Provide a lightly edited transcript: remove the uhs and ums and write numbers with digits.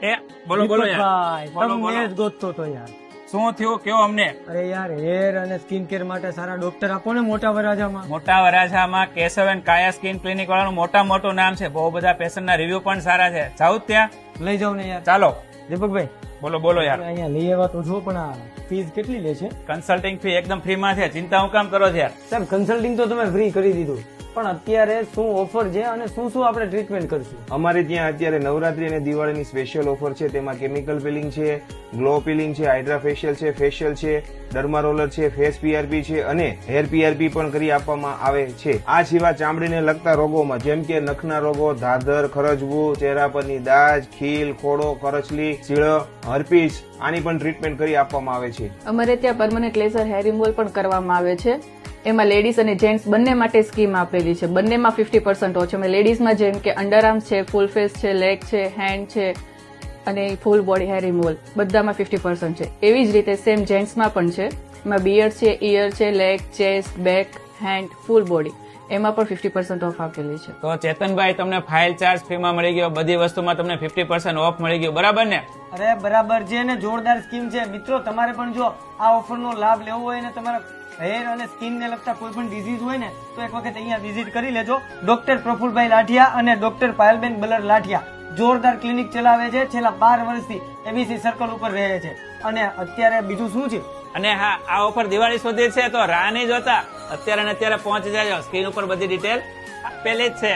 એ બોલો બોલો યાર, ભાઈ બોલો, તમને બોલો. જ ગોતતો તો યાર. શું થયું કયો અમને? અરે યાર હેર અને સ્કિન કેર માટે સારા ડોક્ટર આપો ને મોટા વરાજામાં. મોટા વરાછામાં કેશવ એન્ડ કાયા સ્કિન ક્લિનિક વાળાનું મોટું નામ છે. બહુ બધા પેશન્ટના રિવ્યુ પણ સારા છે. જાવ જ ત્યાં. લઈ જાવ ને યાર. ચાલો દીપકભાઈ બોલો બોલો યાર. અહીંયા લઈ આવ્યા તો જો, પણ આ ફીસ કેટલી લે છે? કન્સલ્ટિંગ ફી એકદમ ફ્રીમાં છે. ચિંતા હું કામ કરો છો યાર? સાહેબ કન્સલ્ટિંગ તો તમે ફ્રી કરી દીધું, પણ અત્યારે શું ઓફર છે અને શું શું આપણે ટ્રીટમેન્ટ કરશું? અમારે ત્યાં અત્યારે નવરાત્રી અને દિવાળીની સ્પેશિયલ ઓફર છે. તેમાં કેમિકલ પીલિંગ છે, ગ્લો પીલિંગ છે, હાઇડ્રા ફેશિયલ છે, ફેશિયલ છે, ડર્મા રોલર છે, ફેસ પીઆરપી છે અને હેર પીઆરપી પણ કરી આપવામાં આવે છે. આ સિવાય ચામડીને લગતા રોગોમાં જેમ કે નખના રોગો, ધાધર, ખરજવું, ચહેરા પરની દાજ, ખીલ, ખોડો, કરચલી, સીળ, હર્પીસ આની પણ ટ્રીટમેન્ટ કરી આપવામાં આવે છે. અમારે ત્યાં પરમનન્ટ લેઝર હેર રિમૂવલ પણ કરવામાં આવે છે. એમાં લેડીઝ અને જેન્ટ્સ બંને માટે સ્કીમ આપેલી છે. બંનેમાં 50% ઓછ છે. લેડીઝમાં જેમ કે અંડરઆર્મ્સ છે, ફૂલ ફેસ છે, લેગ છે, હેન્ડ છે અને ફૂલ બોડી હેર રિમૂવલ બધામાં 50% છે. એવી જ રીતે સેમ જેન્ટ્સમાં પણ છે. એમાં બિયર્ડ છે, ઇયર છે, leg, chest, back, hand, full body એમાં પણ 50% ઓફ આપેલી છે. તો ચેતનભાઈ તમને ફાઇલ ચાર્જ ફ્રીમાં મળી ગયો, બધી વસ્તુમાં તમને 50% ઓફ મળી ગયું, બરાબર ને? અરે બરાબર છે ને, જોરદાર સ્કીમ છે. મિત્રો તમારે પણ જો આ ઓફરનો લાભ લેવો હોય ને તમારા હેર અને સ્કિન ને લગતા કોઈ પણ ડિઝીઝ હોય ને તો એક વખત અહીંયા વિઝિટ કરી લેજો. ડોક્ટર પ્રફુલભાઈ લાઠિયા અને ડોક્ટર પાયલબેન બલર લાઠિયા જોરદાર ક્લિનિક ચલાવે છે. છેલ્લા 12 વર્ષથી એબીસી સર્કલ ઉપર રહે છે. અને અત્યારે બીજું શું છે? અને હા, આ ઓફર દિવાળી સુધી છે, તો રાહ નહીં જોતા અત્યારે ને અત્યારે પહોંચી જાજો. સ્ક્રીન ઉપર બધી ડિટેલ આપેલી જ છે.